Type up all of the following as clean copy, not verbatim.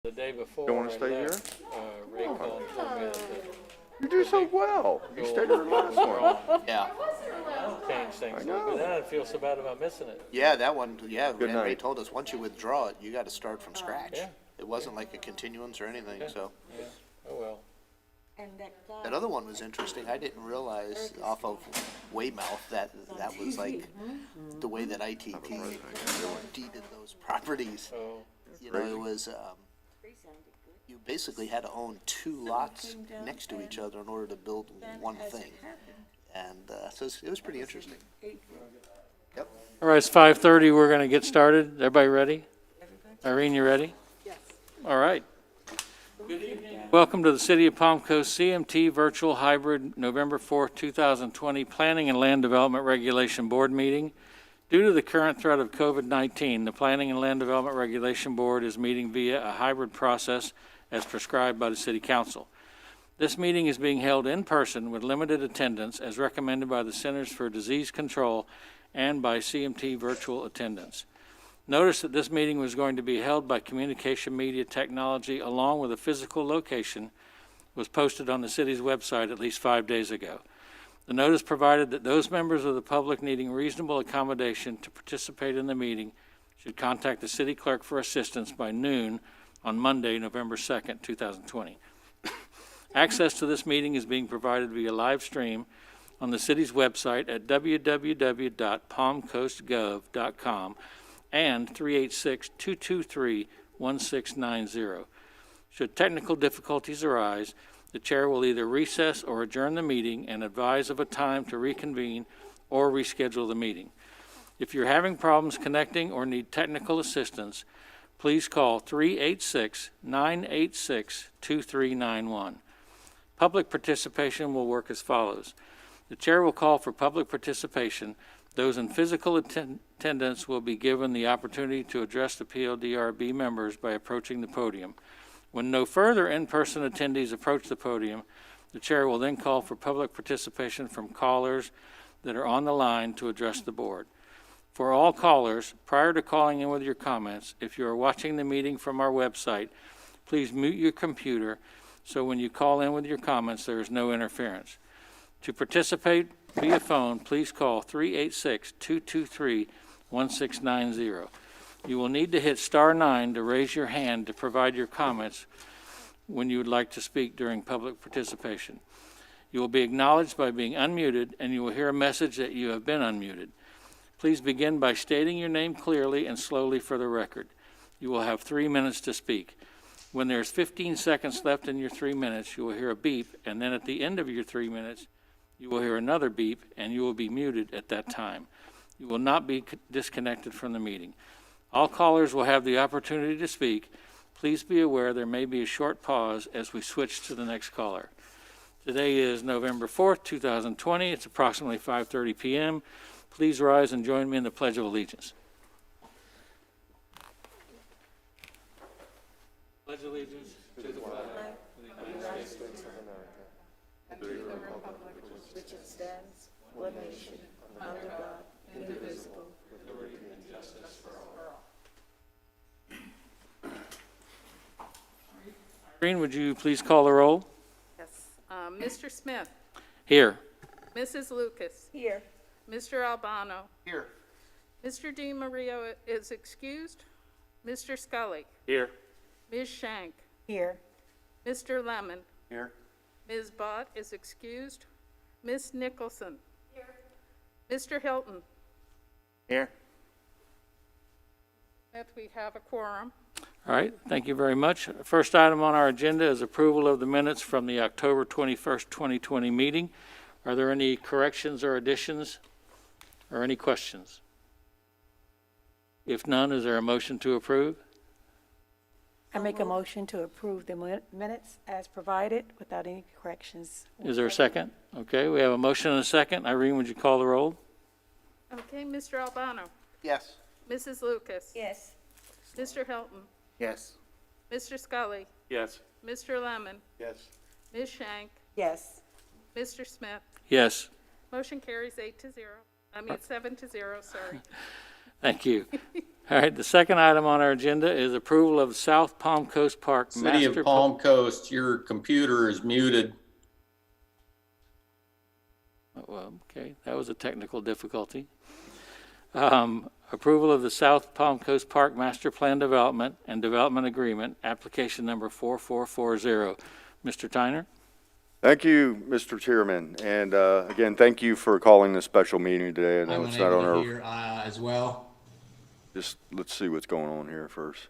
The day before, You want to stay here? Ray called and told me that You do so well. You stayed in the last one. Yeah. changed things a know. little bit. Then I didn't feel so bad about missing it. Yeah, that one, yeah. Good and Ray night. told us, once you withdraw it, you gotta start from scratch. Yeah. It wasn't like a continuance or anything, so. Yeah. Oh, well. That other one was interesting. I didn't realize off of Weymouth that that was like the way that ITT deeded those properties. Oh, You know, it was, you basically had to own two lots next to each other in order to build one thing. And, so it was pretty interesting. Yep. all right, it's 5:30. We're going to get started. Everybody ready? Irene, you ready? Yes. All right. Good evening. Welcome to the City of Palm Coast CMT Virtual Hybrid November 4th, 2020 Planning and Land Development Regulation Board meeting. Due to the current threat of COVID-19, the Planning and Land Development Regulation Board is meeting via a hybrid process as prescribed by the City Council. This meeting is being held in person with limited attendance as recommended by the Centers for Disease Control and by CMT virtual attendance. Notice that this meeting was going to be held by Communication Media Technology along with a physical location was posted on the city's website at least 5 days ago. The notice provided that those members of the public needing reasonable accommodation to participate in the meeting should contact the city clerk for assistance by noon on Monday, November 2nd, 2020. Access to this meeting is being provided via live stream on the city's website at www.palmcoastgov.com and 386-223-1690. Should technical difficulties arise, the chair will either recess or adjourn the meeting and advise of a time to reconvene or reschedule the meeting. If you're having problems connecting or need technical assistance, please call 386-986-2391. Public participation will work as follows. The chair will call for public participation. Those in physical attendance will be given the opportunity to address the PLDRB members by approaching the podium. When no further in-person attendees approach the podium, the chair will then call for public participation from callers that are on the line to address the board. For all callers, prior to calling in with your comments, if you are watching the meeting from our website, please mute your computer so when you call in with your comments, there is no interference. To participate via phone, please call 386-223-1690. You will need to hit *9 to raise your hand to provide your comments when you would like to speak during public participation. You will be acknowledged by being unmuted, and you will hear a message that you have been unmuted. Please begin by stating your name clearly and slowly for the record. You will have 3 minutes to speak. When there's 15 seconds left in your 3 minutes, you will hear a beep, and then at the end of your 3 minutes, you will hear another beep, and you will be muted at that time. You will not be disconnected from the meeting. All callers will have the opportunity to speak. Please be aware there may be a short pause as we switch to the next caller. Today is November 4th, 2020. It's approximately 5:30 p.m. Please rise and join me in the Pledge of Allegiance. Pledge allegiance to the flag of the United States of America, and to the republic which it stands, one nation, under God, indivisible, with liberty and justice for all. Irene, would you please call the roll? Yes. Mr. Smith, Here. Mrs. Lucas, Here. Mr. Albano, Here. Mr. DiMaria is excused, Mr. Scully, Here. Ms. Shank, Here. Mr. Lemon, Here. Ms. Bott is excused, Ms. Nicholson, Mr. Hilton. Here. That we have a quorum. All right, thank you very much. First item on our agenda is approval of the minutes from the October 21st, 2020 meeting. Are there any corrections or additions or any questions? If none, is there a motion to approve? I make a motion to approve the minutes as provided without any corrections. Is there a second? Okay, we have a motion and a second. Irene, would you call the roll? Okay, Mr. Albano, Yes. Mrs. Lucas, Yes. Mr. Hilton, Yes. Mr. Scully, Yes. Mr. Lemon, Yes. Ms. Shank, Yes. Mr. Smith. Yes. Motion carries 7-0, sorry. Thank you. All right, the second item on our agenda is approval of South Palm Coast Park City Master of Palm Coast, your computer is muted. Well, okay, that was a technical difficulty. Approval of the South Palm Coast Park Master Plan Development and Development Agreement, application number 4440. Mr. Tyner? Thank you, Mr. Chairman, and again, thank you for calling this special meeting today. I know I'm it's not on unable to our, hear as well. just, let's see what's going on here first.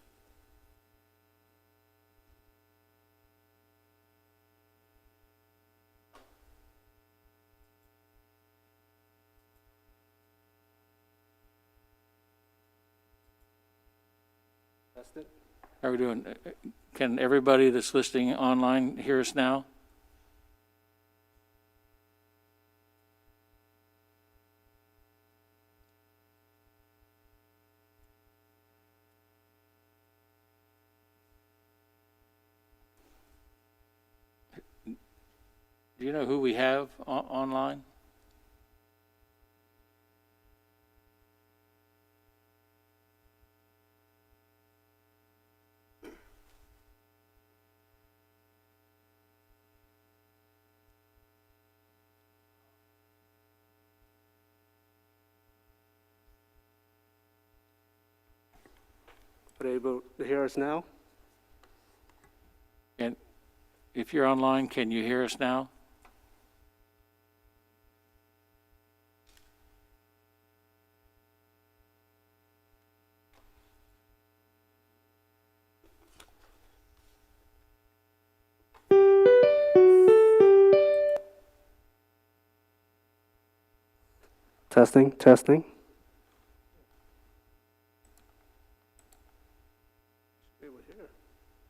How are we doing? Can everybody that's listening online hear us now? Do you know who we have online? Are they able to hear us now? And if you're online, can you hear us now? Testing, testing.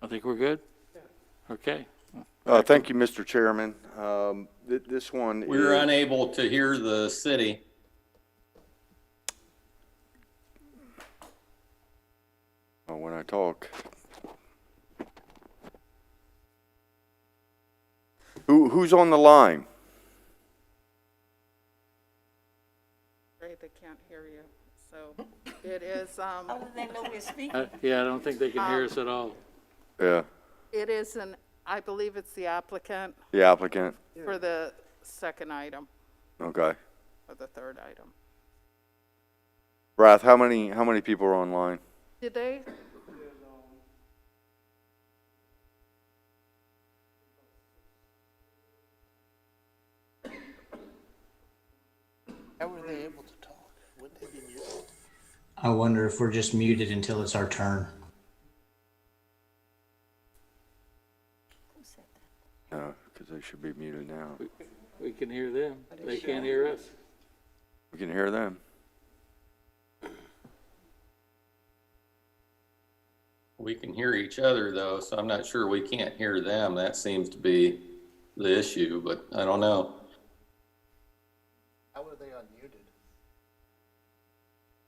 I think we're good? Okay. Thank you, Mr. Chairman. This one We're is, unable to hear the city. when I talk. Who's on the line? Great, they can't hear you. So it is, How do they know we're speaking? Yeah, I don't think they can hear us at all. Yeah, it is I believe it's the applicant the applicant. for the second item, Okay. or the third item. Rath, how many people are online? Did they? How were they able to talk? Wouldn't they be muted? I wonder if we're just muted until it's our turn. Who said that? No, because they should be muted now. We can hear them. They can't hear us. We can hear them. We can hear each other though, so I'm not sure we can't hear them. That seems to be the issue, but I don't know. How were they unmuted?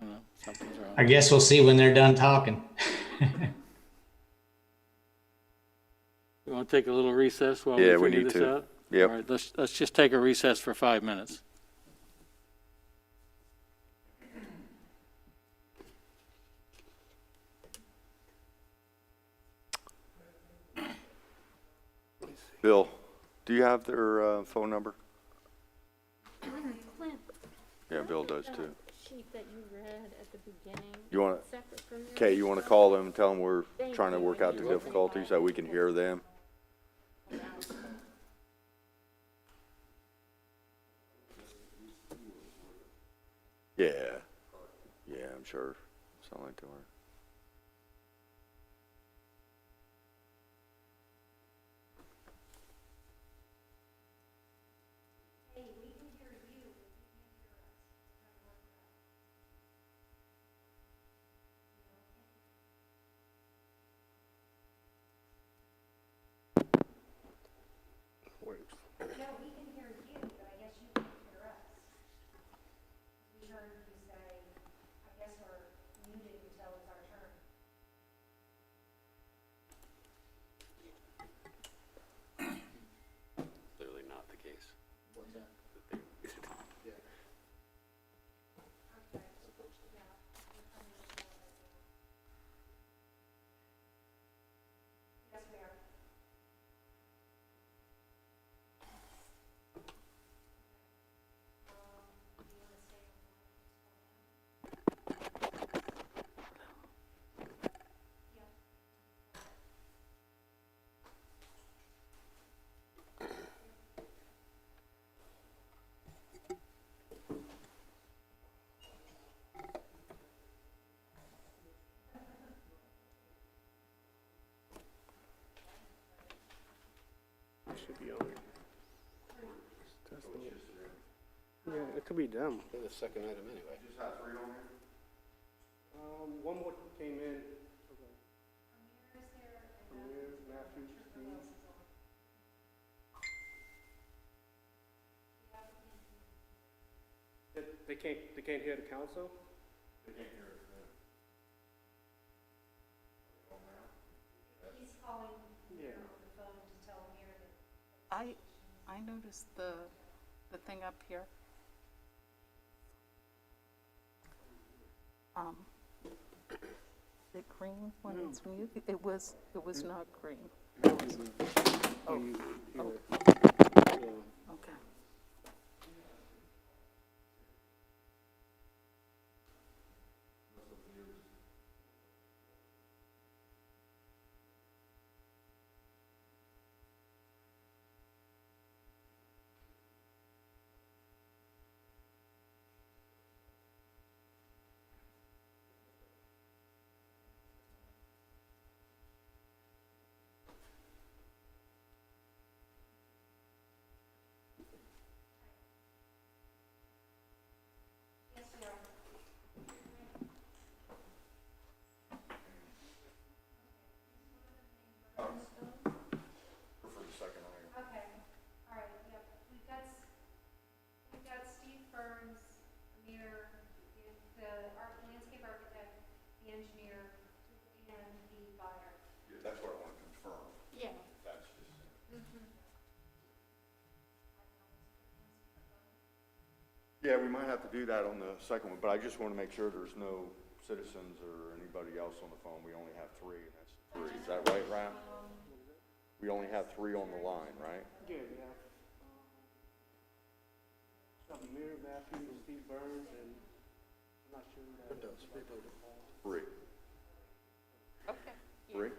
Oh, something's wrong. I guess we'll see when they're done talking. You want to take a little recess while Yeah, we we figure need this to. out? Yep. All right, let's just take a recess for 5 minutes. Bill, do you have their phone number? Clint, Yeah, Bill does the too. sheet that you read at the beginning, You want to, separate from this? Kay, you want to call them and tell them we're trying to work out the difficulties so we can hear them? Yeah. Yeah, I'm sure. Something like that. Clearly not the case. Yeah, it could be them. They're the second item anyway. Just have three on there? One more came in. Okay. Amir, Matthew, Steve. They can't hear the council? They can't hear us now. He's calling Yeah. on the phone to tell Amir that. I noticed the thing up here. The green when it's muted, it was not green. Oh, okay. For the second item. Okay, all right, yep. We've got Steve Burns, Amir, landscape architect, the engineer, and the buyer. Yeah, that's what I want to confirm. Yeah. That's just. Yeah, we might have to do that on the second one, but I just want to make sure there's no citizens or anybody else on the phone. We only have three, and that's three. Is that right, Rap? We only have three on the line, right? Yeah, yeah. Amir, Matthew, Steve Burns, and I'm not sure that. Three. Okay. Three?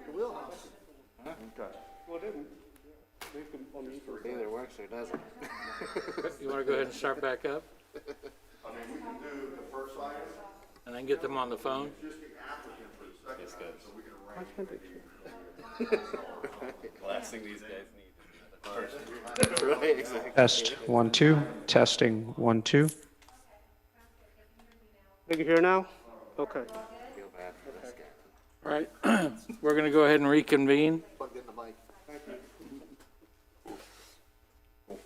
The wheelhouse. Okay. Well, then, they can, on the equal. Either works or doesn't. You want to go ahead and start back up I mean, we can do the first item, and then get them on the phone? just the applicant for the second Yes, item, guys. so we can Why arrange. can't they? Last thing these guys need. Right, exactly. Test 1 2. Testing 1 2. They can hear now? Okay. Feel bad for this guy. All right, we're going to go ahead and reconvene. Plugged in the mic.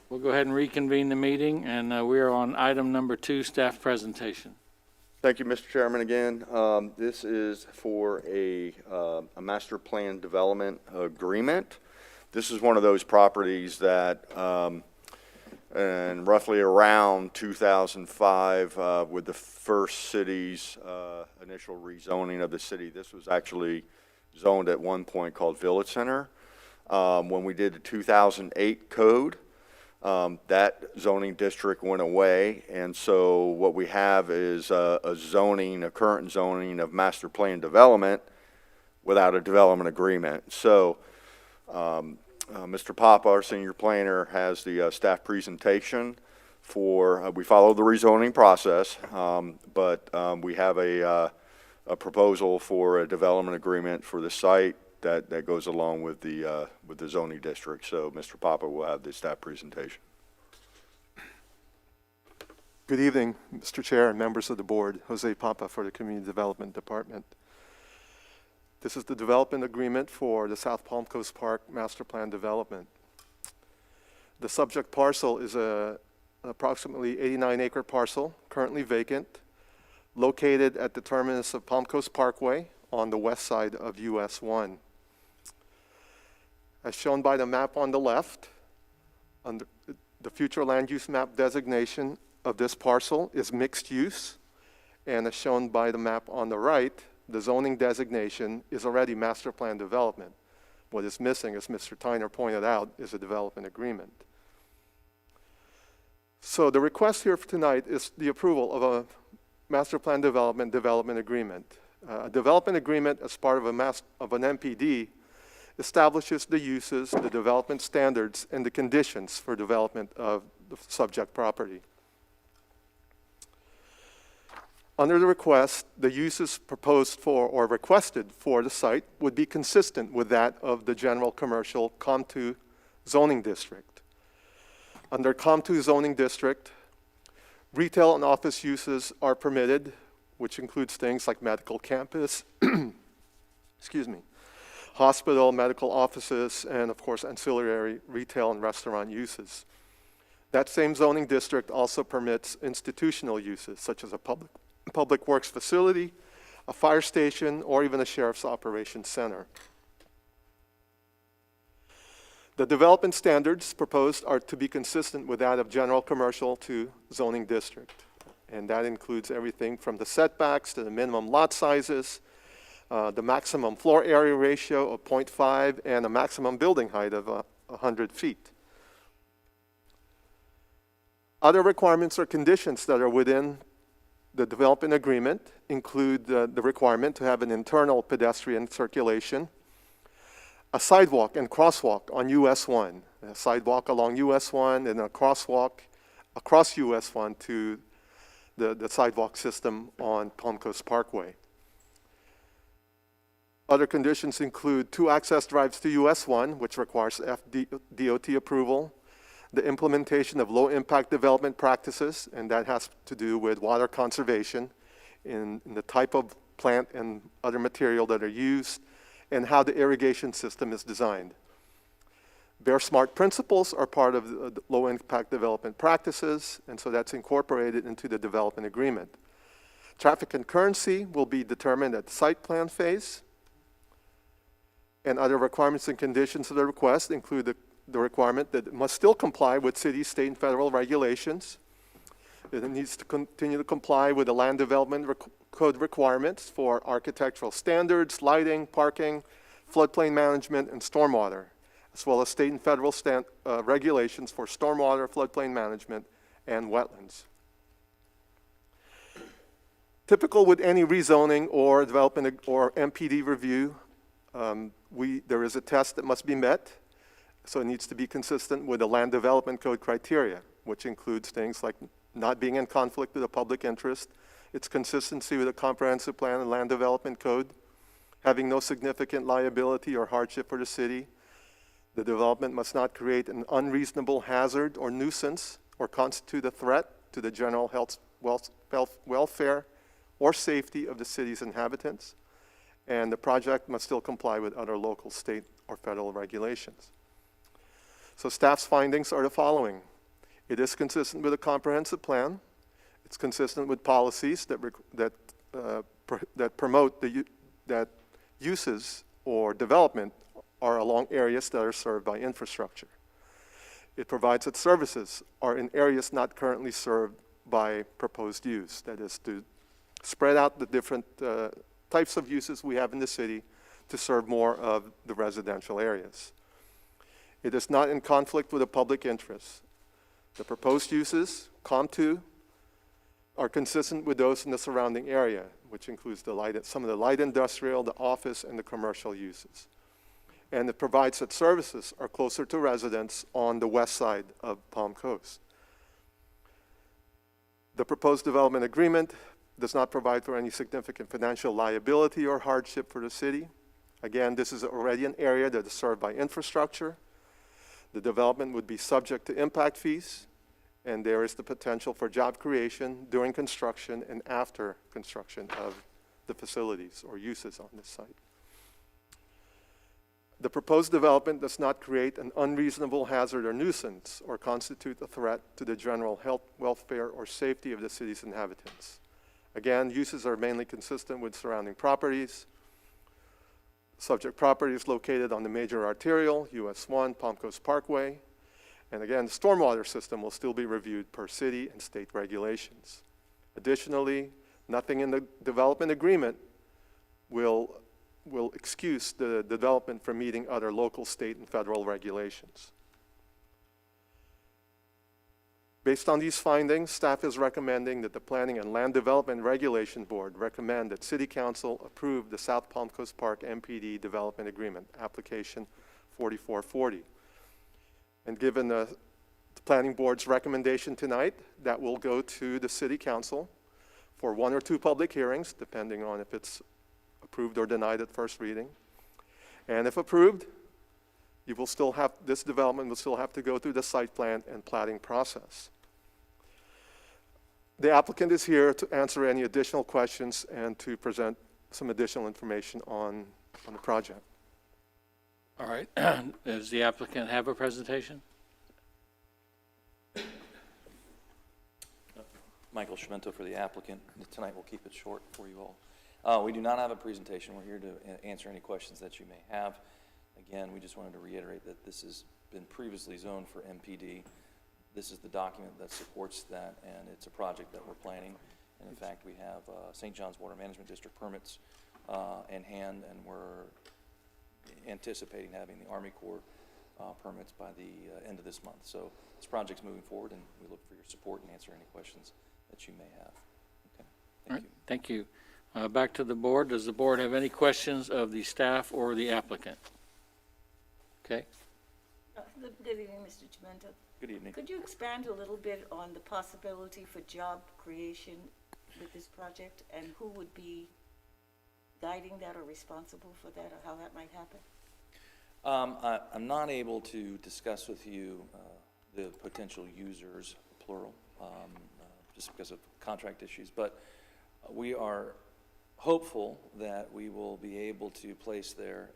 We'll go ahead and reconvene the meeting, and we are on item number 2, staff presentation. Thank you, Mr. Chairman, again. This is for a master plan development agreement. This is one of those properties that, and roughly around 2005, with the first city's initial rezoning of the city, this was actually zoned at one point called Village Center. When we did the 2008 code, that zoning district went away, and so what we have is a current zoning of master plan development without a development agreement. So Mr. Papa, our senior planner, has the staff presentation for, we follow the rezoning process, but we have a proposal for a development agreement for the site that goes along with the zoning district. So Mr. Papa will have the staff presentation. Good evening, Mr. Chair and members of the board. Jose Papa for the Community Development Department. This is the development agreement for the South Palm Coast Park Master Plan Development. The subject parcel is an approximately 89-acre parcel, currently vacant, located at the terminus of Palm Coast Parkway on the west side of US 1. As shown by the map on the left, under the future land use map designation of this parcel is mixed use, and as shown by the map on the right, the zoning designation is already master plan development. What is missing, as Mr. Tyner pointed out, is a development agreement. So the request here for tonight is the approval of a master plan development agreement. A development agreement as part of an MPD establishes the uses, the development standards, and the conditions for development of the subject property. Under the request, the uses proposed for or requested for the site would be consistent with that of the general commercial COM2 zoning district. Under COM2 zoning district, retail and office uses are permitted, which includes things like medical campus, excuse me, hospital, medical offices, and of course ancillary retail and restaurant uses. That same zoning district also permits institutional uses such as a public works facility, a fire station, or even a sheriff's operations center. The development standards proposed are to be consistent with that of general commercial to zoning district. And that includes everything from the setbacks to the minimum lot sizes, the maximum floor area ratio of 0.5, and a maximum building height of 100 feet. Other requirements or conditions that are within the development agreement include the requirement to have an internal pedestrian circulation, a sidewalk and crosswalk on US 1, a sidewalk along US 1 and a crosswalk across US 1 to the sidewalk system on Palm Coast Parkway. Other conditions include 2 access drives to US 1, which requires FDOT approval, the implementation of low-impact development practices, and that has to do with water conservation in the type of plant and other material that are used, and how the irrigation system is designed. Bear Smart principles are part of the low-impact development practices, and so that's incorporated into the development agreement. Traffic concurrency will be determined at the site plan phase, and other requirements and conditions of the request include the requirement that it must still comply with city, state, and federal regulations. It needs to continue to comply with the land development code requirements for architectural standards, lighting, parking, floodplain management, and stormwater, as well as state and federal regulations for stormwater, floodplain management, and wetlands. Typical with any rezoning or development or MPD review, there is a test that must be met. So it needs to be consistent with the land development code criteria, which includes things like not being in conflict with the public interest, its consistency with the comprehensive plan and land development code, having no significant liability or hardship for the city. The development must not create an unreasonable hazard or nuisance or constitute a threat to the general health, welfare, or safety of the city's inhabitants. And the project must still comply with other local, state, or federal regulations. So staff's findings are the following. It is consistent with a comprehensive plan. It's consistent with policies that promote that uses or development are along areas that are served by infrastructure. It provides that services are in areas not currently served by proposed use. That is to spread out the different types of uses we have in the city to serve more of the residential areas. It is not in conflict with the public interest. The proposed uses, COM2, are consistent with those in the surrounding area, which includes some of the light industrial, the office, and the commercial uses. And it provides that services are closer to residents on the west side of Palm Coast. The proposed development agreement does not provide for any significant financial liability or hardship for the city. Again, this is already an area that is served by infrastructure. The development would be subject to impact fees, and there is the potential for job creation during construction and after construction of the facilities or uses on this site. The proposed development does not create an unreasonable hazard or nuisance or constitute a threat to the general health, welfare, or safety of the city's inhabitants. Again, uses are mainly consistent with surrounding properties. Subject property is located on the major arterial, US 1, Palm Coast Parkway. And again, the stormwater system will still be reviewed per city and state regulations. Additionally, nothing in the development agreement will excuse the development from meeting other local, state, and federal regulations. Based on these findings, staff is recommending that the Planning and Land Development Regulation Board recommend that City Council approve the South Palm Coast Park MPD Development Agreement, application 4440. And given the Planning Board's recommendation tonight, that will go to the City Council for 1 or 2 public hearings, depending on if it's approved or denied at first reading. And if approved, You will still have, this development will still have to go through the site plan and plating process. The applicant is here to answer any additional questions and to present some additional information on the project. All right. Does the applicant have a presentation? Michael Schmento for the applicant. Tonight we'll keep it short for you all. We do not have a presentation. We're here to answer any questions that you may have. Again, we just wanted to reiterate that this has been previously zoned for MPD. This is the document that supports that, and it's a project that we're planning. And in fact, we have St. John's Water Management District permits in hand, and we're anticipating having the Army Corps permits by the end of this month. So this project's moving forward, and we look for your support and answer any questions that you may have. Okay, thank you. Thank you. Back to the board. Does the board have any questions of the staff or the applicant? Okay. Good evening, Mr. Chimento. Good evening. Could you expand a little bit on the possibility for job creation with this project, and who would be guiding that or responsible for that, or how that might happen? I'm not able to discuss with you the potential users, plural, just because of contract issues, but we are hopeful that we will be able to place there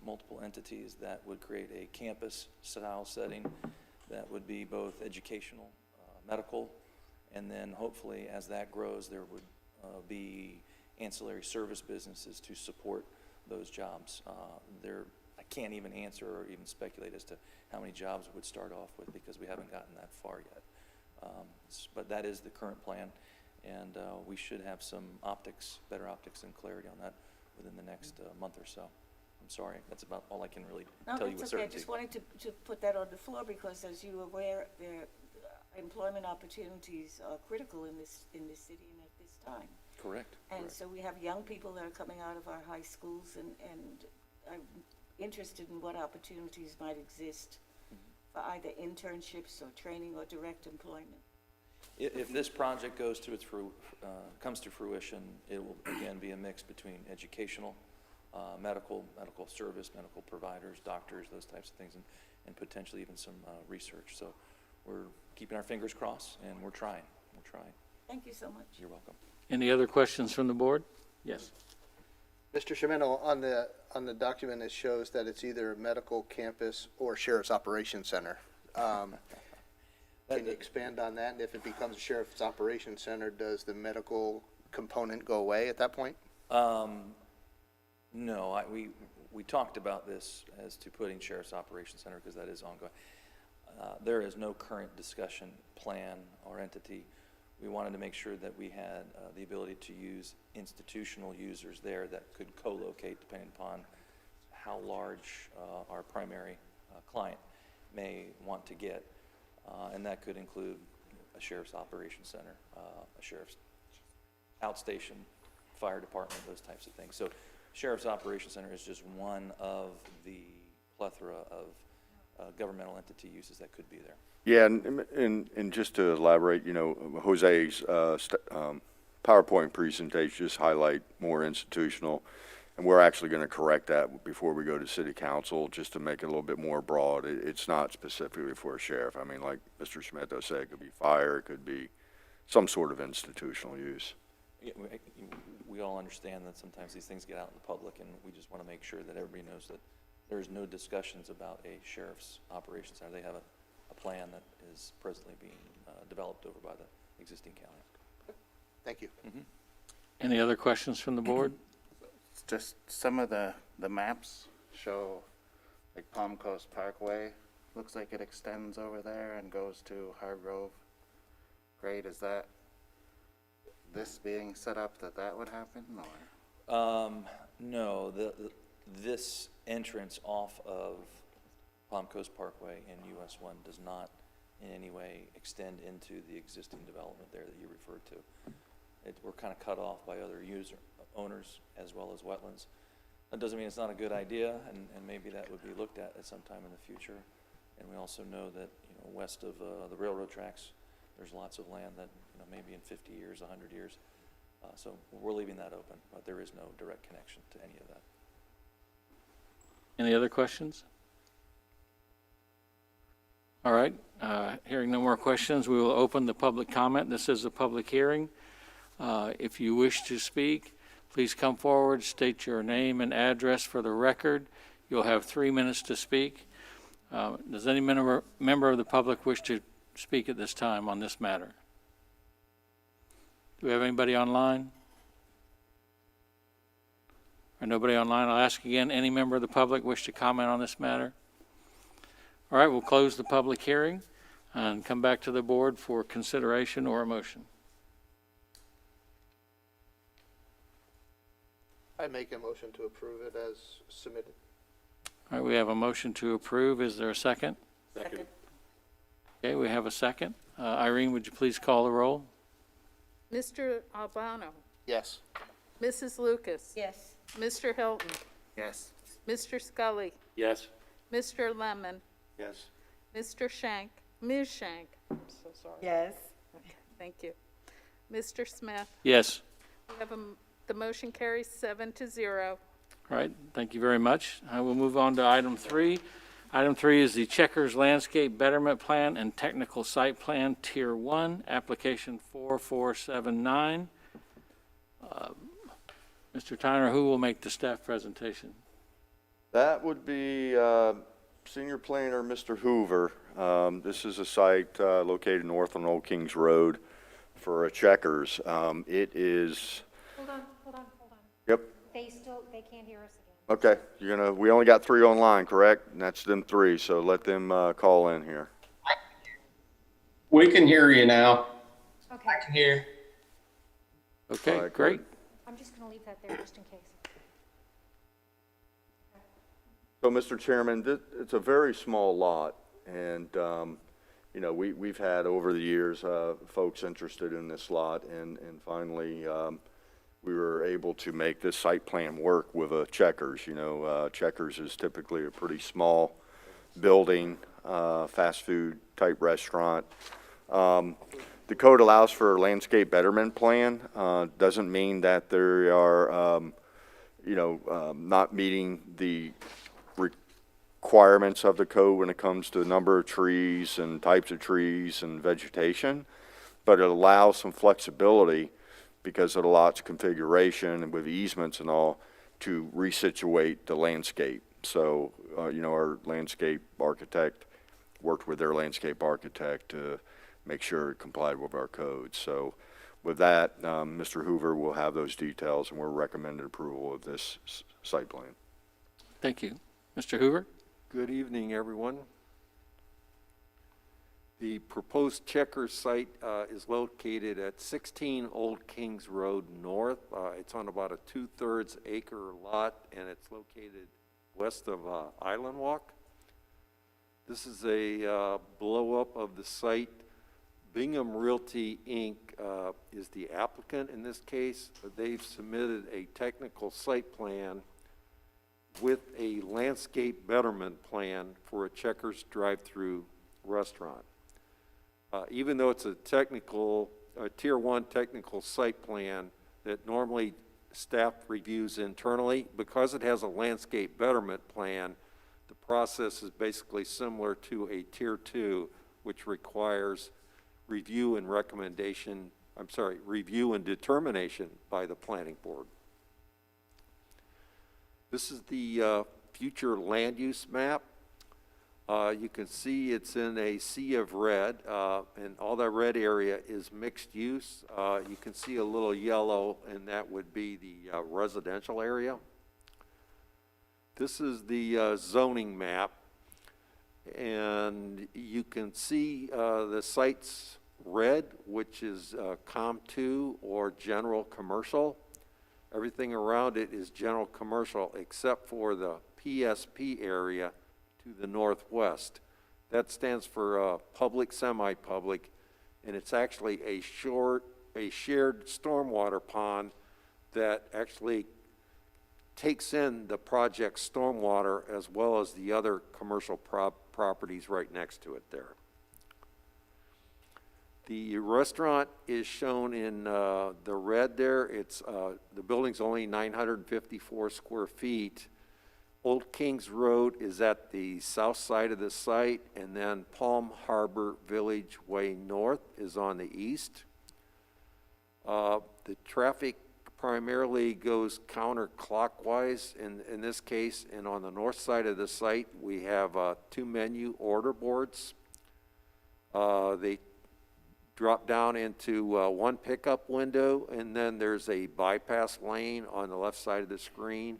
multiple entities that would create a campus-style setting that would be both educational, medical, and then hopefully as that grows, there would be ancillary service businesses to support those jobs. I can't even answer or even speculate as to how many jobs it would start off with because we haven't gotten that far yet. But that is the current plan, and we should have some better optics and clarity on that within the next month or so. I'm sorry, that's about all I can really tell you with certainty. I just wanted to put that on the floor because, as you are aware, employment opportunities are critical in this city and at this time. Correct. And so we have young people that are coming out of our high schools, and I'm interested in what opportunities might exist for either internships or training or direct employment. If this project comes to fruition, it will again be a mix between educational, medical service, medical providers, doctors, those types of things, and potentially even some research. So we're keeping our fingers crossed, and we're trying. Thank you so much. You're welcome. Any other questions from the board? Yes. Mr. Chimento, on the document, it shows that it's either medical campus or Sheriff's Operations Center. Can you expand on that? And if it becomes a Sheriff's Operations Center, does the medical component go away at that point? No, we talked about this as to putting Sheriff's Operations Center because that is ongoing. There is no current discussion plan or entity. We wanted to make sure that we had the ability to use institutional users there that could co-locate depending upon how large our primary client may want to get. And that could include a Sheriff's Operations Center, a Sheriff's Outstation, Fire Department, those types of things. So Sheriff's Operations Center is just one of the plethora of governmental entity uses that could be there. Yeah, and just to elaborate, Jose's PowerPoint presentation just highlight more institutional, and we're actually going to correct that before we go to City Council just to make it a little bit more broad. It's not specifically for a sheriff. I mean, like Mr. Schmetto said, it could be fire, it could be some sort of institutional use. Yeah, we all understand that sometimes these things get out in the public, and we just want to make sure that everybody knows that there's no discussions about a Sheriff's Operations Center. They have a plan that is presently being developed over by the existing county. Thank you. Any other questions from the board? Just some of the maps show like Palm Coast Parkway. Looks like it extends over there and goes to Hargrove. Great, is that this being set up that would happen, or? No, this entrance off of Palm Coast Parkway and US 1 does not in any way extend into the existing development there that you referred to. We're kind of cut off by other owners as well as wetlands. That doesn't mean it's not a good idea, and maybe that would be looked at some time in the future. And we also know that west of the railroad tracks, there's lots of land that maybe in 50 years, 100 years. So we're leaving that open, but there is no direct connection to any of that. Any other questions? All right, hearing no more questions, we will open the public comment. This is a public hearing. If you wish to speak, please come forward, state your name and address for the record. You'll have 3 minutes to speak. Does any member of the public wish to speak at this time on this matter? Do we have anybody online? Or nobody online? I'll ask again, any member of the public wish to comment on this matter? All right, we'll close the public hearing and come back to the board for consideration or a motion. I make a motion to approve it as submitted. All right, we have a motion to approve. Is there a second? Second. Okay, we have a second. Irene, would you please call the roll? Mr. Albano, Yes. Mrs. Lucas, Yes. Mr. Hilton, Yes. Mr. Scully, Yes. Mr. Lemon, Yes. Mr. Shank, Ms. Shank, I'm so sorry. Yes. Thank you. Mr. Smith, Yes. we have the motion carries 7-0. All right, thank you very much. I will move on to item 3. Item 3 is the Checkers Landscape Betterment Plan and Technical Site Plan Tier 1, application 4479. Mr. Tyner, who will make the staff presentation? That would be Senior Planner Mr. Hoover. This is a site located north on Old Kings Road for a Checkers. It is... Hold on. Yep. They can't hear us again. Okay, we only got 3 online, correct? And that's them 3, so let them call in here. We can hear you now. Okay. I can hear. Okay, All right, great. I'm just gonna leave that there just in case. So, Mr. Chairman, it's a very small lot, and, we've had over the years folks interested in this lot, and finally we were able to make this site plan work with a Checkers. Checkers is typically a pretty small building, fast food type restaurant. The code allows for a landscape betterment plan. Doesn't mean that they are, not meeting the requirements of the code when it comes to the number of trees and types of trees and vegetation, but it allows some flexibility because of the lot's configuration and with easements and all to resituate the landscape. So, our landscape architect worked with their landscape architect to make sure it complied with our code. So with that, Mr. Hoover will have those details, and we're recommending approval of this site plan. Thank you. Mr. Hoover? Good evening, everyone. The proposed Checkers site is located at 16 Old Kings Road North. It's on about a 2/3 acre lot, and it's located west of Island Walk. This is a blow-up of the site. Bingham Realty, Inc. Is the applicant in this case. They've submitted a technical site plan with a landscape betterment plan for a Checkers drive-through restaurant. Even though it's a tier 1 technical site plan that normally staff reviews internally, because it has a landscape betterment plan, the process is basically similar to a tier 2, which requires review and determination by the planning board. This is the future land use map. You can see it's in a sea of red, and all that red area is mixed use. You can see a little yellow, and that would be the residential area. This is the zoning map, and you can see the site's red, which is COM2 or general commercial. Everything around it is general commercial except for the PSP area to the northwest. That stands for public, semi-public, and it's actually a shared stormwater pond that actually takes in the project's stormwater as well as the other commercial properties right next to it there. The restaurant is shown in the red there. It's the building's only 954 square feet. Old Kings Road is at the south side of the site, and then Palm Harbor Village Way North is on the east. The traffic primarily goes counterclockwise in this case, and on the north side of the site, we have 2 menu order boards. They drop down into one pickup window, and then there's a bypass lane on the left side of the screen,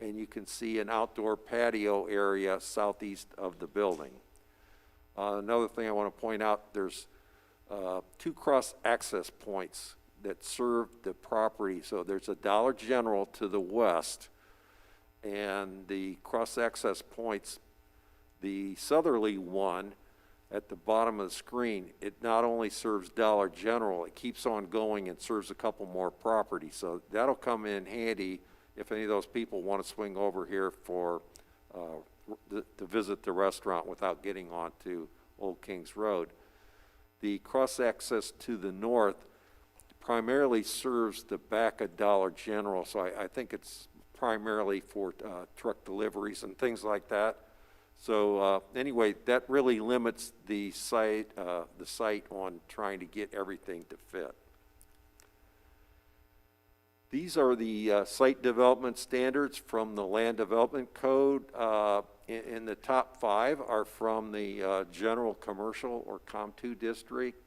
and you can see an outdoor patio area southeast of the building. Another thing I want to point out, there's 2 cross-access points that serve the property. So there's a Dollar General to the west, and the cross-access points, the southerly one at the bottom of the screen, it not only serves Dollar General, it keeps on going and serves a couple more properties. So that'll come in handy if any of those people want to swing over here for to visit the restaurant without getting onto Old Kings Road. The cross-access to the north primarily serves the back of Dollar General, so I think it's primarily for truck deliveries and things like that. So anyway, that really limits the site on trying to get everything to fit. These are the site development standards from the Land Development Code. In the top 5 are from the General Commercial or COM2 district.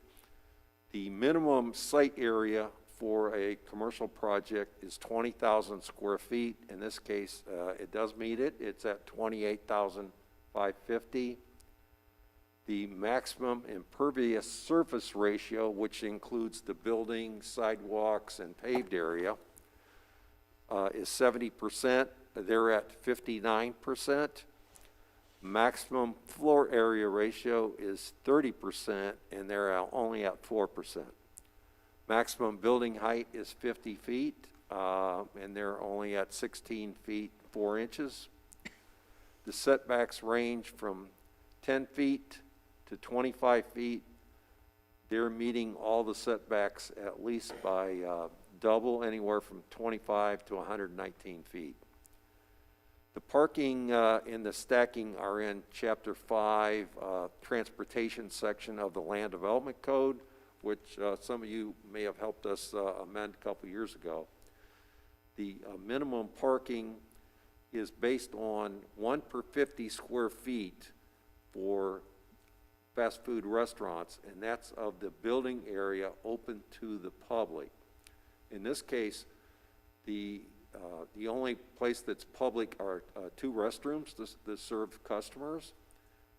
The minimum site area for a commercial project is 20,000 square feet. In this case, it does meet it. It's at 28,550. The maximum impervious surface ratio, which includes the building, sidewalks, and paved area, is 70%. They're at 59%. Maximum floor area ratio is 30%, and they're only at 4%. Maximum building height is 50 feet, and they're only at 16 feet 4 inches. The setbacks range from 10 feet to 25 feet. They're meeting all the setbacks at least by double, anywhere from 25 to 119 feet. The parking and the stacking are in Chapter 5, Transportation section of the Land Development Code, which some of you may have helped us amend a couple years ago. The minimum parking is based on 1 per 50 square feet for fast food restaurants, and that's of the building area open to the public. In this case, the only place that's public are 2 restrooms that serve customers,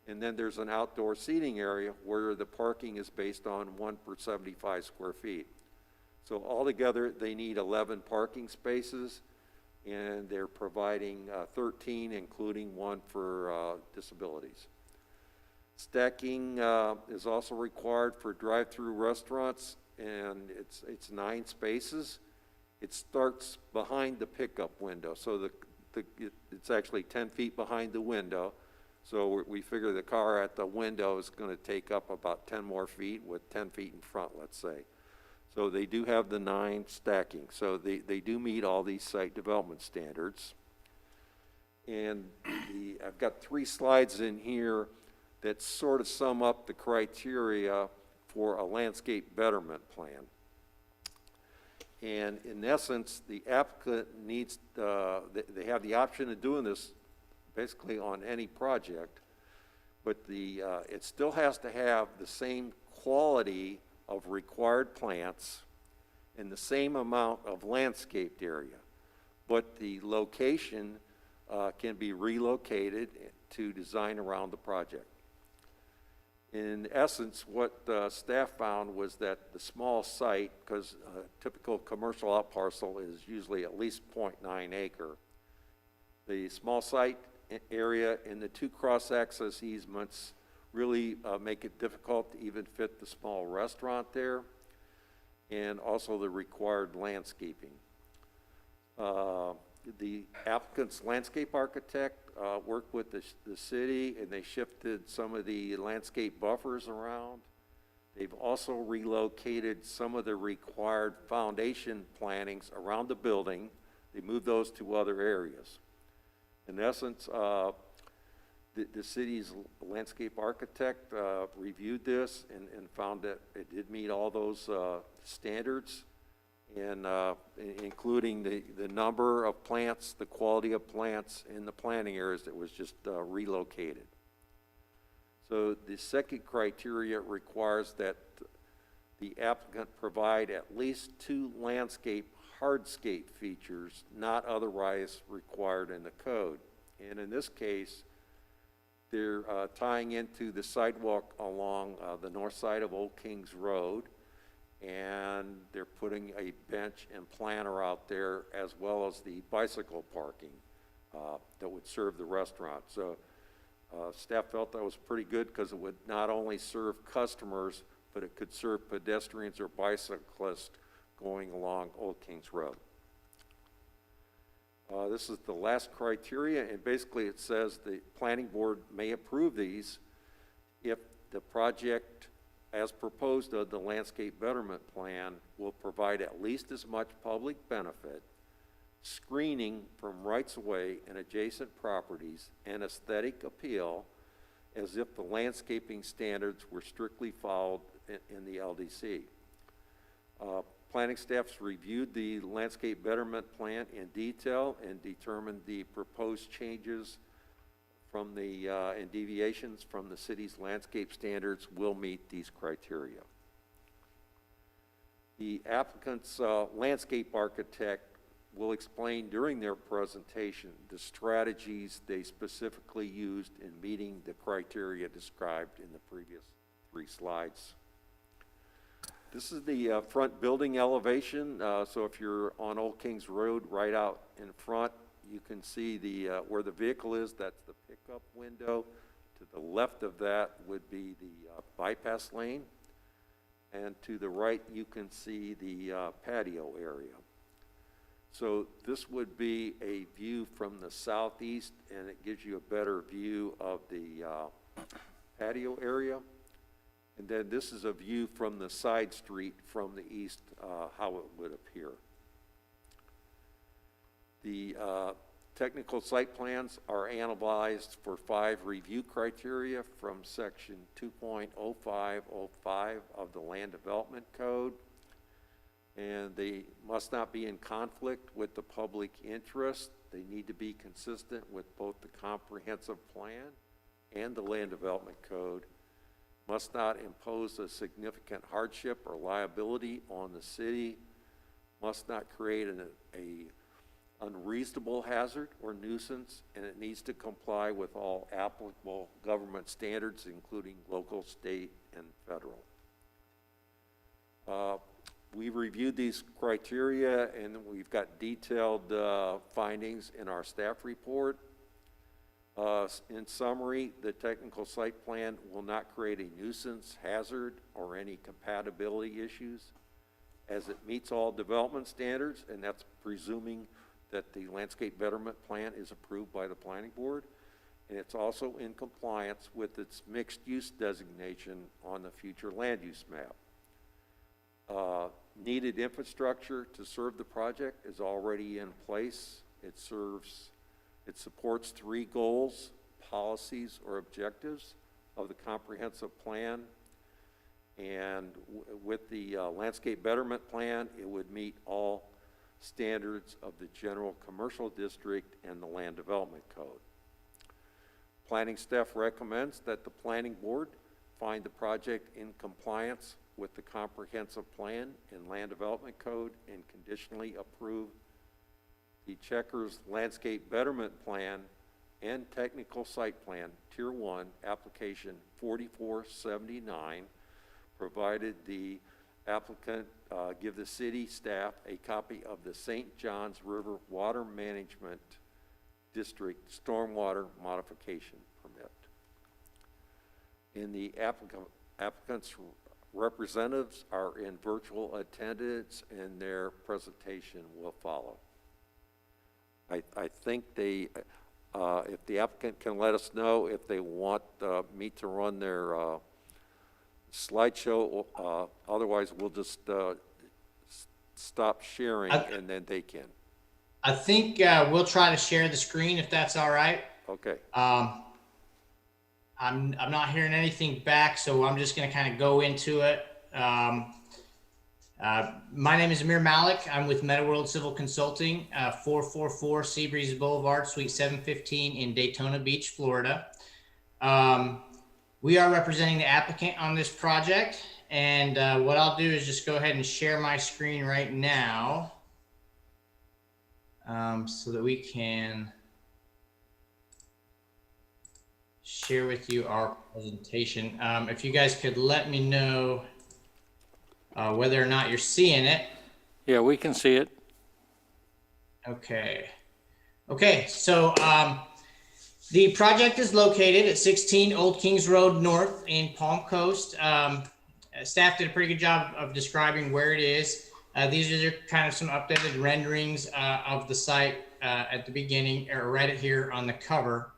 and then there's an outdoor seating area where the parking is based on 1 per 75 square feet. So altogether, they need 11 parking spaces, and they're providing 13, including 1 for disabilities. Stacking is also required for drive-through restaurants, and it's 9 spaces. It starts behind the pickup window, so it's actually 10 feet behind the window. So we figure the car at the window is going to take up about 10 more feet with 10 feet in front, let's say. So they do have the 9 stacking. So they do meet all these site development standards. And I've got 3 slides in here that sort of sum up the criteria for a landscape betterment plan. And in essence, the applicant needs, they have the option of doing this basically on any project, but it still has to have the same quality of required plants and the same amount of landscaped area. But the location can be relocated to design around the project. In essence, what staff found was that the small site, because a typical commercial outparcel is usually at least 0.9 acre, the small site area and the 2 cross-access easements really make it difficult to even fit the small restaurant there, and also the required landscaping. The applicant's landscape architect worked with the city, and they shifted some of the landscape buffers around. They've also relocated some of the required foundation plantings around the building. They moved those to other areas. In essence, the city's landscape architect reviewed this and found that it did meet all those standards, and including the number of plants, the quality of plants in the planting areas that was just relocated. So the second criteria requires that the applicant provide at least 2 landscape hardscape features not otherwise required in the code. And in this case, they're tying into the sidewalk along the north side of Old Kings Road, and they're putting a bench and planter out there, as well as the bicycle parking that would serve the restaurant. So staff felt that was pretty good because it would not only serve customers, but it could serve pedestrians or bicyclists going along Old Kings Road. This is the last criteria, and basically it says the planning board may approve these if the project, as proposed of the landscape betterment plan, will provide at least as much public benefit, screening from rights-of-way and adjacent properties, and aesthetic appeal as if the landscaping standards were strictly followed in the LDC. Planning staff's reviewed the landscape betterment plan in detail and determined the proposed changes from the and deviations from the city's landscape standards will meet these criteria. The applicant's landscape architect will explain during their presentation the strategies they specifically used in meeting the criteria described in the previous 3 slides. This is the front building elevation. So if you're on Old Kings Road, right out in front, you can see the where the vehicle is. That's the pickup window. To the left of that would be the bypass lane. And to the right, you can see the patio area. So this would be a view from the southeast, and it gives you a better view of the patio area. And then this is a view from the side street from the east, how it would appear. The technical site plans are analyzed for 5 review criteria from section 2.0505 of the Land Development Code. And they must not be in conflict with the public interest. They need to be consistent with both the comprehensive plan and the Land Development Code. Must not impose a significant hardship or liability on the city, must not create an unreasonable hazard or nuisance, and it needs to comply with all applicable government standards, including local, state, and federal. We reviewed these criteria, and we've got detailed findings in our staff report. In summary, the technical site plan will not create a nuisance, hazard, or any compatibility issues, as it meets all development standards, and that's presuming that the landscape betterment plan is approved by the planning board, and it's also in compliance with its mixed-use designation on the future land use map. Needed infrastructure to serve the project is already in place. It supports 3 goals, policies, or objectives of the comprehensive plan. And with the landscape betterment plan, it would meet all standards of the general commercial district and the land development code. Planning staff recommends that the planning board find the project in compliance with the comprehensive plan and land development code and conditionally approve the Checkers landscape betterment plan and technical site plan, Tier 1, application 4479, provided the applicant give the city staff a copy of the St. Johns River Water Management District Stormwater Modification Permit. And the applicant's representatives are in virtual attendance, and their presentation will follow. I think they, if the applicant can let us know if they want me to run their slideshow, otherwise we'll just stop sharing and then they can. I think we'll try to share the screen if that's all right. Okay. I'm not hearing anything back, so I'm just going to kind of go into it. My name is Amir Malik. I'm with Meta World Civil Consulting, 444 Seabreeze Boulevard, Suite 715 in Daytona Beach, Florida. We are representing the applicant on this project, and what I'll do is just go ahead and share my screen right now so that we can share with you our presentation. If you guys could let me know whether or not you're seeing it. Yeah, we can see it. Okay. Okay, so the project is located at 16 Old Kings Road North in Palm Coast. Staff did a pretty good job of describing where it is. These are kind of some updated renderings of the site at the beginning, or right here on the cover.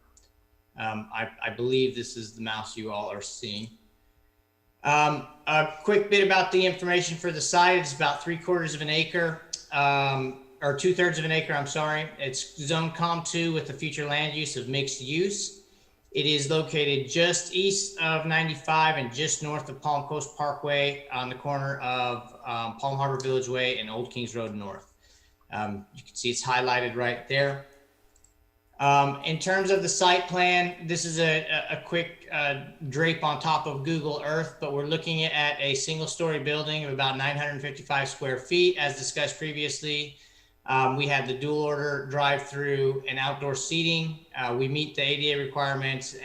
I believe this is the mouse you all are seeing. A quick bit about the information for the site. It's about 3/4 of an acre, or 2/3 of an acre, I'm sorry. It's zone COM2 with the future land use of mixed use. It is located just east of 95 and just north of Palm Coast Parkway on the corner of Palm Harbor Village Way and Old Kings Road North. You can see it's highlighted right there. In terms of the site plan, this is a quick drape on top of Google Earth, but we're looking at a single-story building of about 955 square feet, as discussed previously. We have the dual order drive-through and outdoor seating. We meet the ADA requirements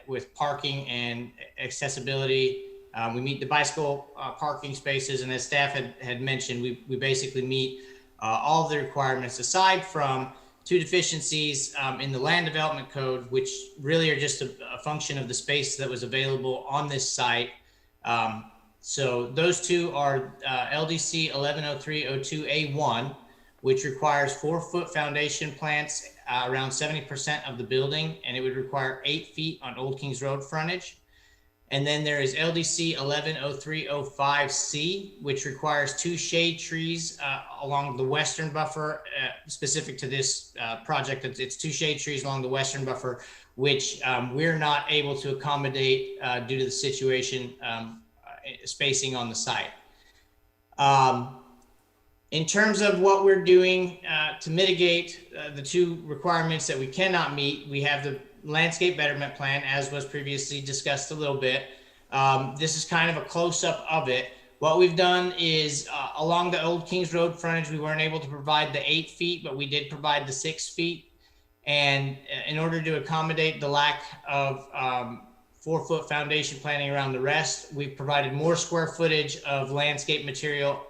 with parking and accessibility. We meet the bicycle parking spaces, and as staff had mentioned, we basically meet all of the requirements aside from two deficiencies in the land development code, which really are just a function of the space that was available on this site. So those two are LDC 110302A1, which requires 4-foot foundation plants around 70% of the building, and it would require 8 feet on Old Kings Road frontage. And then there is LDC 110305C, which requires 2 shade trees along the western buffer, specific to this project. It's 2 shade trees along the western buffer, which we're not able to accommodate due to the situation spacing on the site. In terms of what we're doing to mitigate the 2 requirements that we cannot meet, we have the landscape betterment plan, as was previously discussed a little bit. This is kind of a close-up of it. What we've done is along the Old Kings Road frontage, we weren't able to provide the 8 feet, but we did provide the 6 feet. And in order to accommodate the lack of 4-foot foundation planting around the rest, we've provided more square footage of landscape material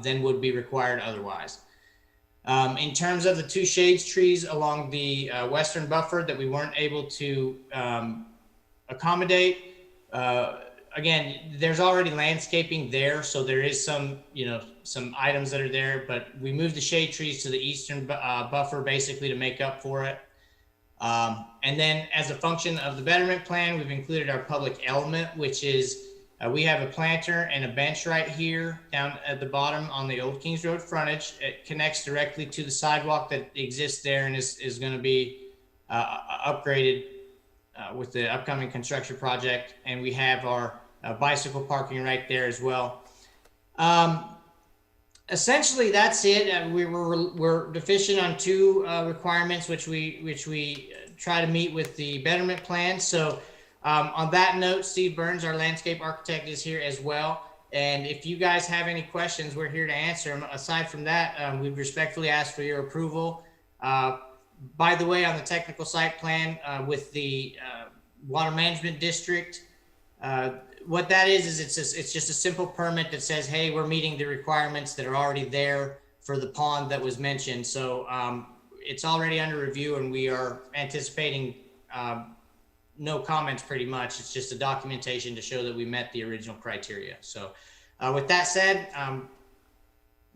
than would be required otherwise. In terms of the 2 shades trees along the western buffer that we weren't able to accommodate, again, there's already landscaping there, so there is some, some items that are there, but we moved the shade trees to the eastern buffer basically to make up for it. And then as a function of the betterment plan, we've included our public element, which is we have a planter and a bench right here down at the bottom on the Old Kings Road frontage. It connects directly to the sidewalk that exists there and is going to be upgraded with the upcoming construction project. And we have our bicycle parking right there as well. Essentially, that's it. We're deficient on 2 requirements, which we try to meet with the betterment plan. So on that note, Steve Burns, our landscape architect, is here as well. And if you guys have any questions, we're here to answer them. Aside from that, we respectfully ask for your approval. By the way, on the technical site plan with the water management district, what that is it's just a simple permit that says, hey, we're meeting the requirements that are already there for the pond that was mentioned. So it's already under review, and we are anticipating no comments pretty much. It's just a documentation to show that we met the original criteria. So with that said,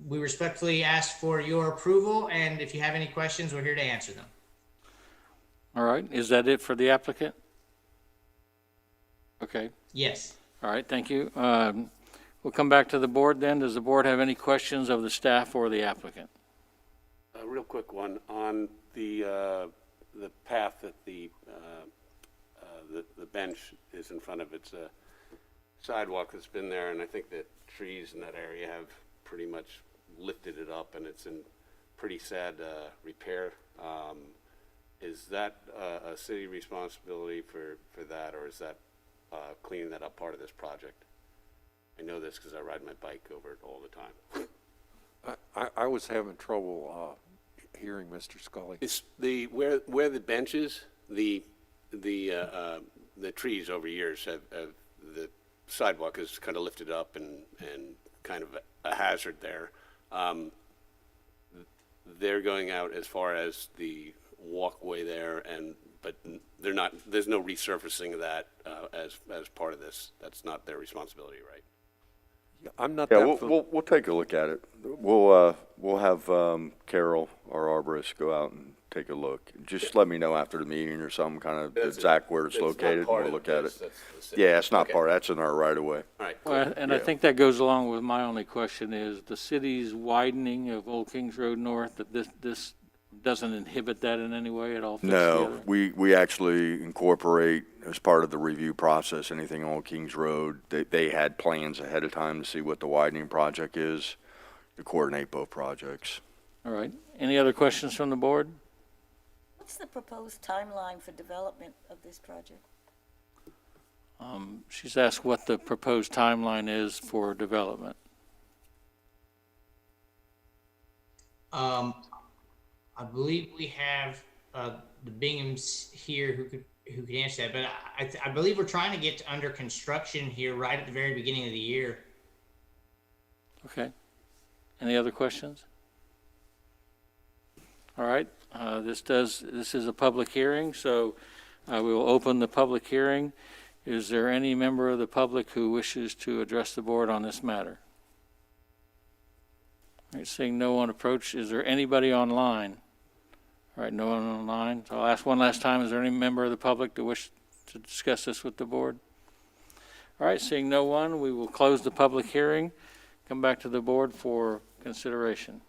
we respectfully ask for your approval, and if you have any questions, we're here to answer them. All right, is that it for the applicant? Okay. Yes. All right, thank you. We'll come back to the board then. Does the board have any questions of the staff or the applicant? A real quick one on the path that the bench is in front of. It's a sidewalk that's been there, and I think that trees in that area have pretty much lifted it up, and it's in pretty sad repair. Is that a city responsibility for that, or is that cleaning that up part of this project? I know this because I ride my bike over it all the time. I was having trouble hearing Mr. Scully. It's where the bench is, the trees over years have the sidewalk is kind of lifted up and kind of a hazard there. They're going out as far as the walkway there, but they're not. There's no resurfacing of that as part of this. That's not their responsibility, right? I'm not Yeah, that. we'll take a look at it. We'll have Carol, our arborist, go out and take a look. Just let me know after the meeting or something, kind of exact where it's located, and we'll look at it. Yeah, it's not part, that's in our right of way. All right. Well, and I think that goes along with my only question is the city's widening of Old Kings Road North, that this doesn't inhibit that in any way at all? No, we actually incorporate as part of the review process, anything on Kings Road. They had plans ahead of time to see what the widening project is, to coordinate both projects. All right. Any other questions from the board? What's the proposed timeline for development of this project? She's asked what the proposed timeline is for development. I believe we have the Binghams here who could answer that, but I believe we're trying to get under construction here right at the very beginning of the year. Okay. Any other questions? All right. This is a public hearing, so we will open the public hearing. Is there any member of the public who wishes to address the board on this matter? All right, seeing no one approach, is there anybody online? All right, no one online. So I'll ask one last time, is there any member of the public that wish to discuss this with the board? All right, seeing no one, we will close the public hearing, come back to the board for consideration.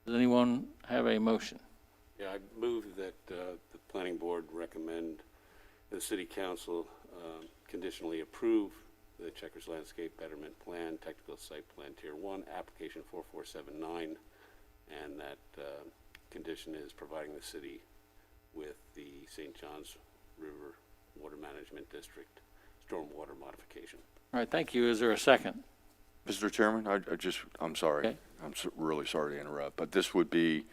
Does anyone have a motion? Yeah, I move that the planning board recommend the city council conditionally approve the Checkers Landscape Betterment Plan, Technical Site Plan Tier 1, Application 4479, and that condition is providing the city with the St. Johns River Water Management District stormwater modification. All right, thank you. Is there a second? Mr. Chairman, I'm sorry. Okay. I'm really sorry to interrupt, but this wouldn't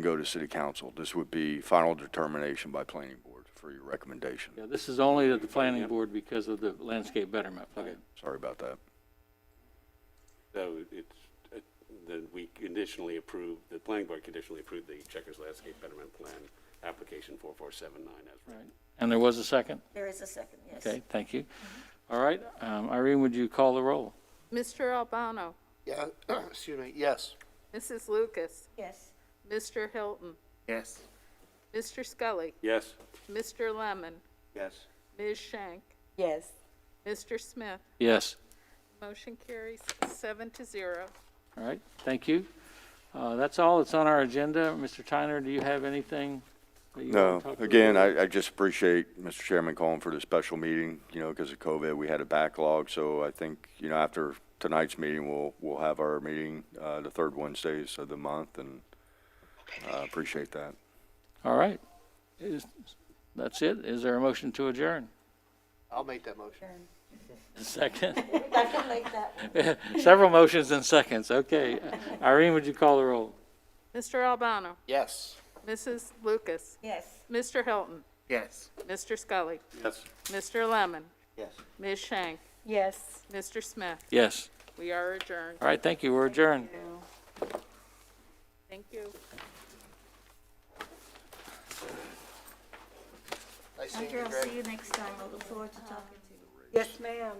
go to city council. This would be final determination by planning board for your recommendation. Yeah, this is only at the planning board because of the landscape betterment plan. Okay, sorry about that. So it's that we conditionally approve, the planning board conditionally approved the Checkers Landscape Betterment Plan, Application 4479 as written. Right. And there was a second? There is a second, yes. Okay, thank you. All right, Irene, would you call the roll? Mr. Albano, Yeah, excuse me, yes. Mrs. Lucas, Yes. Mr. Hilton, Yes. Mr. Scully, Yes. Mr. Lemon, Yes. Ms. Shank, Yes. Mr. Smith. Yes. Motion carries 7-0. All right, thank you. That's all that's on our agenda. Mr. Tyner, do you have anything that you want No, to talk about? again, I just appreciate Mr. Chairman calling for this special meeting, because of COVID, we had a backlog. So I think, after tonight's meeting, we'll have our meeting, the third Wednesdays of the month, and appreciate that. All right. That's it. Is there a motion to adjourn? I'll make that motion. A second? I can make that one. Several motions and seconds. Okay. Irene, would you call the roll? Mr. Albano, Yes. Mrs. Lucas, Yes. Mr. Hilton, Yes. Mr. Scully, Yes. Mr. Lemon, Yes. Ms. Shank, Yes. Mr. Smith. Yes. We are adjourned. All right, thank you. We're adjourned. Thank you. Nice seeing Andrew, you, I'll Greg. see you next time. I look forward to talking to you. Yes, ma'am.